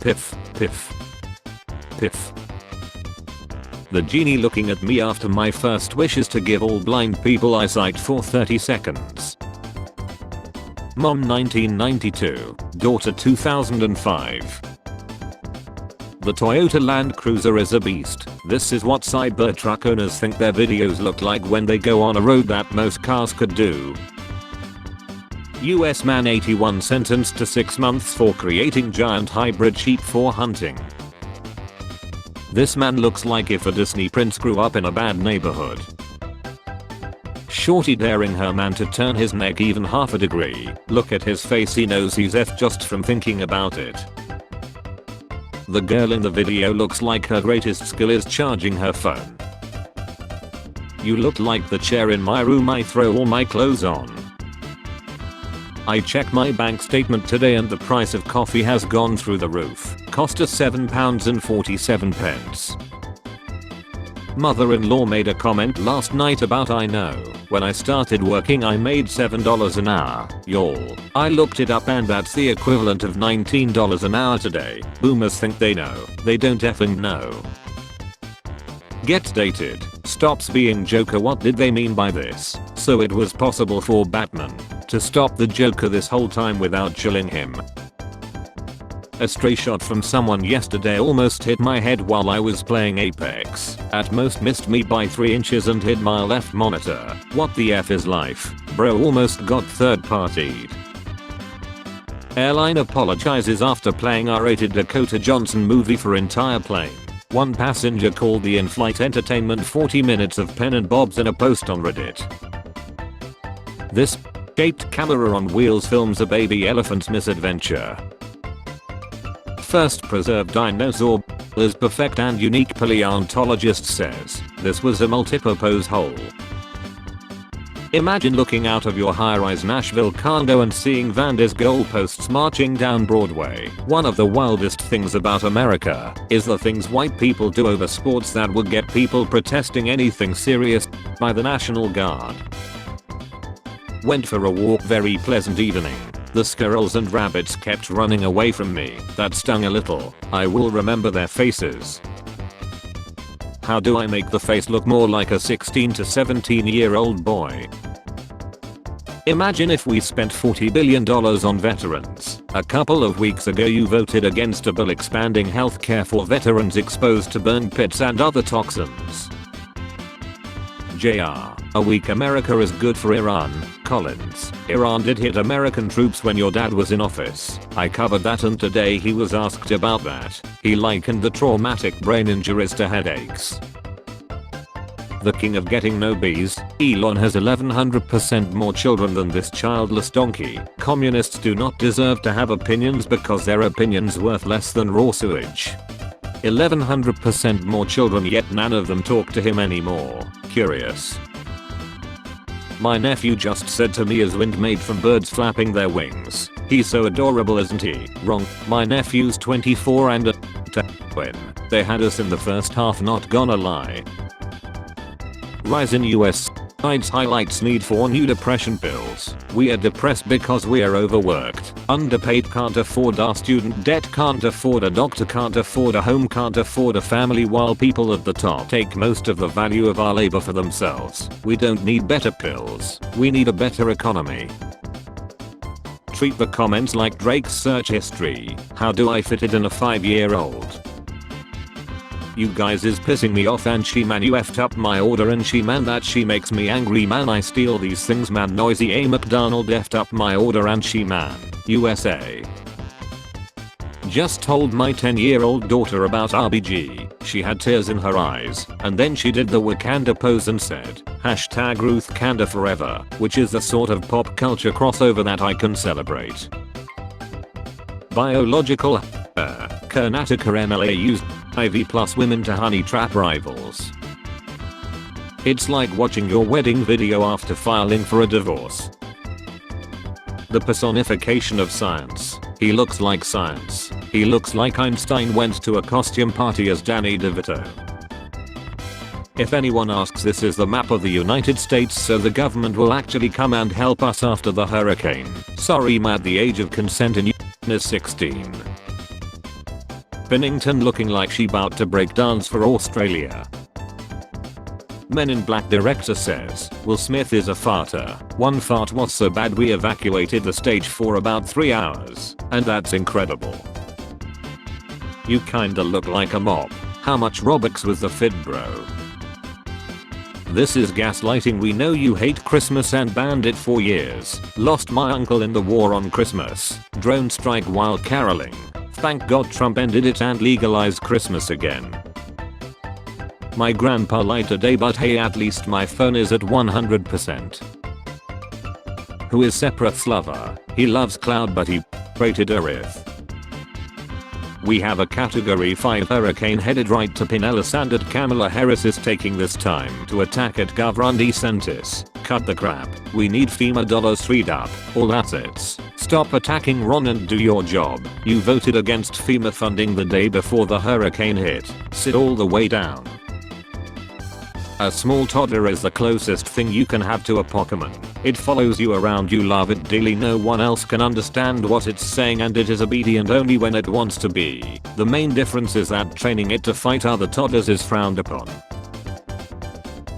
Piff, piff, piff. The genie looking at me after my first wish is to give all blind people eyesight for 30 seconds. Mom 1992, daughter 2005. The Toyota Land Cruiser is a beast. This is what Cybertruck owners think their videos look like when they go on a road that most cars could do. US man 81 sentenced to 6 months for creating giant hybrid sheep for hunting. This man looks like if a Disney prince grew up in a bad neighborhood. Shorty daring her man to turn his neck even half a degree. Look at his face, he knows he's F just from thinking about it. The girl in the video looks like her greatest skill is charging her phone. You look like the chair in my room I throw all my clothes on. I checked my bank statement today and the price of coffee has gone through the roof. Cost us £7.47. Mother-in-law made a comment last night about I know, when I started working I made $7 an hour, y'all. I looked it up and that's the equivalent of $19 an hour today. Boomers think they know, they don't effing know. Get dated. Stops being Joker. What did they mean by this? So it was possible for Batman to stop the Joker this whole time without killing him. A stray shot from someone yesterday almost hit my head while I was playing Apex. At most missed me by 3 inches and hit my left monitor. What the F is life? Bro almost got third partied. Airline apologizes after playing R-rated Dakota Johnson movie for entire plane. One passenger called the in-flight entertainment 40 minutes of pen and bobs in a post on Reddit. This shaped camera on wheels films a baby elephant's misadventure. First preserved dinosaur is perfect and unique, paleontologist says. This was a multipurpose hole. Imagine looking out of your high-rise Nashville condo and seeing Vandy's goalposts marching down Broadway. One of the wildest things about America is the things white people do over sports that would get people protesting anything serious by the National Guard. Went for a walk, very pleasant evening. The squirrels and rabbits kept running away from me. That stung a little. I will remember their faces. How do I make the face look more like a 16 to 17-year-old boy? Imagine if we spent $40 billion on veterans. A couple of weeks ago you voted against a bill expanding healthcare for veterans exposed to burn pits and other toxins. JR. A weak America is good for Iran. Collins. Iran did hit American troops when your dad was in office. I covered that and today he was asked about that. He likened the traumatic brain injuries to headaches. The king of getting no bees, Elon has 1100% more children than this childless donkey. Communists do not deserve to have opinions because their opinions worth less than raw sewage. 1100% more children yet none of them talk to him anymore. Curious. My nephew just said to me is wind made from birds flapping their wings. He's so adorable, isn't he? Wrong. My nephew's 24 and a twin. They had us in the first half, not gonna lie. Rise in US suicides highlights need for new depression pills. We are depressed because we are overworked, underpaid, can't afford our student debt, can't afford a doctor, can't afford a home, can't afford a family, while people at the top take most of the value of our labor for themselves. We don't need better pills. We need a better economy. Treat the comments like Drake's search history. How do I fit it in a 5-year-old? You guys is pissing me off, and she man you effed up my order, and she man that she makes me angry, man I steal these things, man noisy A McDonald effed up my order, and she man USA. Just told my 10-year-old daughter about RBG. She had tears in her eyes, and then she did the Wakanda pose and said #Ruth Kanda forever, which is the sort of pop culture crossover that I can celebrate. Biological Karnataka MLA used IV plus women to honey trap rivals. It's like watching your wedding video after filing for a divorce. The personification of science. He looks like science. He looks like Einstein went to a costume party as Danny DeVito. If anyone asks, this is the map of the United States, so the government will actually come and help us after the hurricane. Sorry, Matt, the age of consent in is 16. Pinnington looking like she bout to break dance for Australia. Men in Black director says, Will Smith is a farter. One fart was so bad we evacuated the stage for about 3 hours, and that's incredible. You kinda look like a mop. How much Robux was the fit, bro? This is gaslighting. We know you hate Christmas and banned it for years. Lost my uncle in the war on Christmas. Drone strike while caroling. Thank God Trump ended it and legalized Christmas again. My grandpa lied today, but hey, at least my phone is at 100%. Who is Separate lover? He loves cloud but he rated Earth. We have a category 5 hurricane headed right to Pinellas and Kamala Harris is taking this time to attack at Governor DeSantis. Cut the crap. We need FEMA dollars freed up. All assets. Stop attacking Ron and do your job. You voted against FEMA funding the day before the hurricane hit. Sit all the way down. A small toddler is the closest thing you can have to a Pokemon. It follows you around, you love it dearly, no one else can understand what it's saying and it is obedient only when it wants to be. The main difference is that training it to fight other toddlers is frowned upon.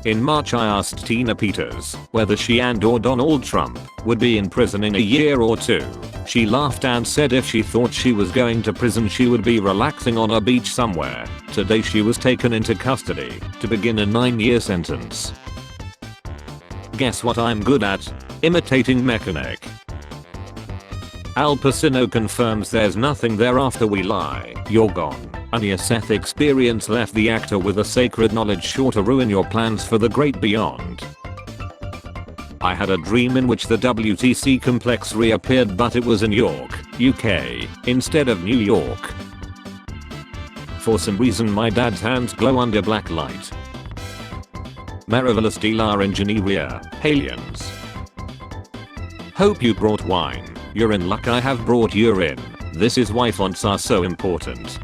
In March I asked Tina Peters whether she and/or Donald Trump would be in prison in a year or two. She laughed and said if she thought she was going to prison she would be relaxing on a beach somewhere. Today she was taken into custody to begin a 9-year sentence. Guess what I'm good at? Imitating mechanic. Al Pacino confirms there's nothing there after we lie. You're gone. A near-death experience left the actor with a sacred knowledge sure to ruin your plans for the great beyond. I had a dream in which the WTC complex reappeared, but it was in York, UK, instead of New York. For some reason my dad's hands glow under black light. Marvelous dealer engineer, aliens. Hope you brought wine. You're in luck, I have brought urine. This is why fonts are so important.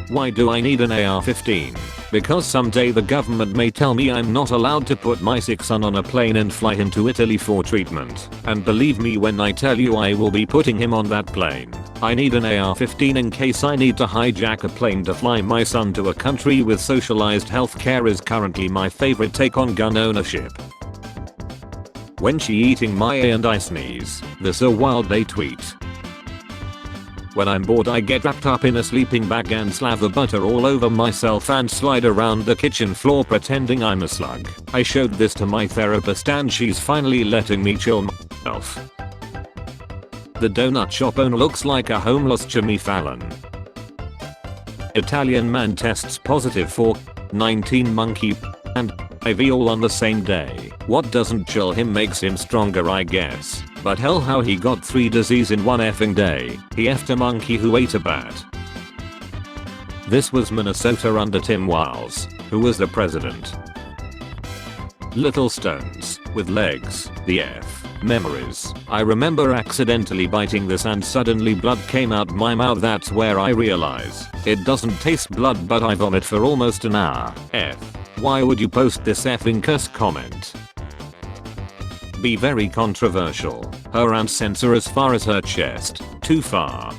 Why do I need an AR-15? Because someday the government may tell me I'm not allowed to put my sick son on a plane and fly him to Italy for treatment. And believe me when I tell you I will be putting him on that plane. I need an AR-15 in case I need to hijack a plane to fly my son to a country with socialized healthcare is currently my favorite take on gun ownership. When she eating my A and I sneeze, this a wild day tweet. When I'm bored I get wrapped up in a sleeping bag and slather butter all over myself and slide around the kitchen floor pretending I'm a slug. I showed this to my therapist and she's finally letting me chill myself. The donut shop owner looks like a homeless Jimmy Fallon. Italian man tests positive for 19 monkey and IV all on the same day. What doesn't chill him makes him stronger, I guess. But hell, how he got 3 disease in one effing day. He effed a monkey who ate a bat. This was Minnesota under Tim Walz, who was the president. Little stones with legs, the F. Memories. I remember accidentally biting this and suddenly blood came out my mouth. That's where I realize it doesn't taste blood, but I vomit for almost an hour. F. Why would you post this effing cuss comment? Be very controversial. Her aunt censor as far as her chest. Too far.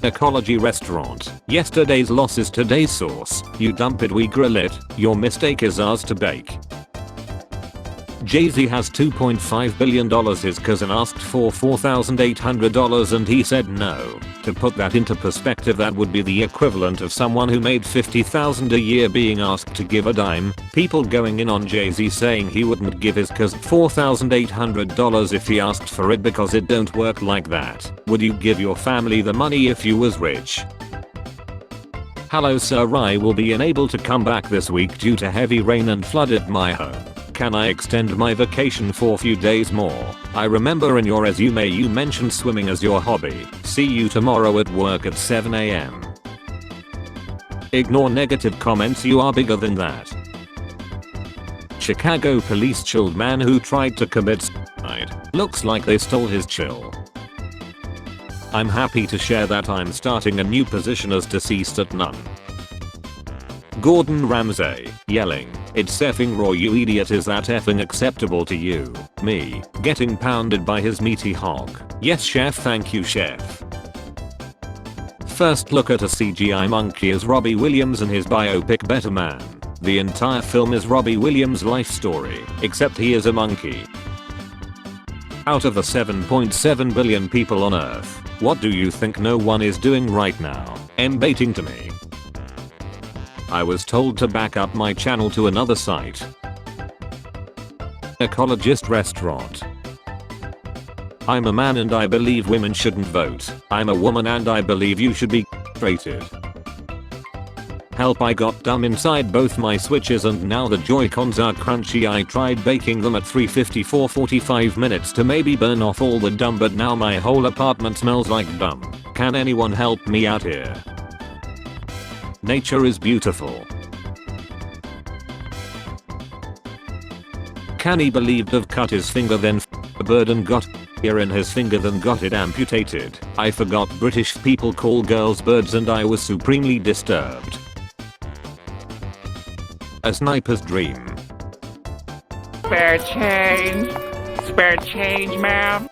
Ecology restaurant. Yesterday's loss is today's sauce. You dump it, we grill it. Your mistake is ours to bake. Jay-Z has $2.5 billion. His cousin asked for $4,800 and he said no. To put that into perspective, that would be the equivalent of someone who made $50,000 a year being asked to give a dime. People going in on Jay-Z saying he wouldn't give his cousin $4,800 if he asked for it because it don't work like that. Would you give your family the money if you was rich? Hello sir, I will be unable to come back this week due to heavy rain and flood at my home. Can I extend my vacation for a few days more? I remember in your resume you mentioned swimming as your hobby. See you tomorrow at work at 7 AM. Ignore negative comments, you are bigger than that. Chicago police chilled man who tried to commit suicide. Looks like they stole his chill. I'm happy to share that I'm starting a new position as deceased at none. Gordon Ramsay, yelling, "It's effing raw, you idiot, is that effing acceptable to you?" Me, getting pounded by his meaty hog. Yes chef, thank you chef. first look at a CGI monkey is Robbie Williams in his biopic Better Man. The entire film is Robbie Williams' life story, except he is a monkey. Out of the 7.7 billion people on Earth, what do you think no one is doing right now? Baiting to me. I was told to back up my channel to another site. Ecologist restaurant. I'm a man and I believe women shouldn't vote. I'm a woman and I believe you should be rated. Help, I got dumb inside both my switches and now the Joy-Cons are crunchy. I tried baking them at 350 for 45 minutes to maybe burn off all the dumb, but now my whole apartment smells like dumb. Can anyone help me out here? Nature is beautiful. Can he believe I've cut his finger then a bird and got ear in his finger then got it amputated? I forgot British people call girls birds and I was supremely disturbed. A sniper's dream. Spare change, ma'am.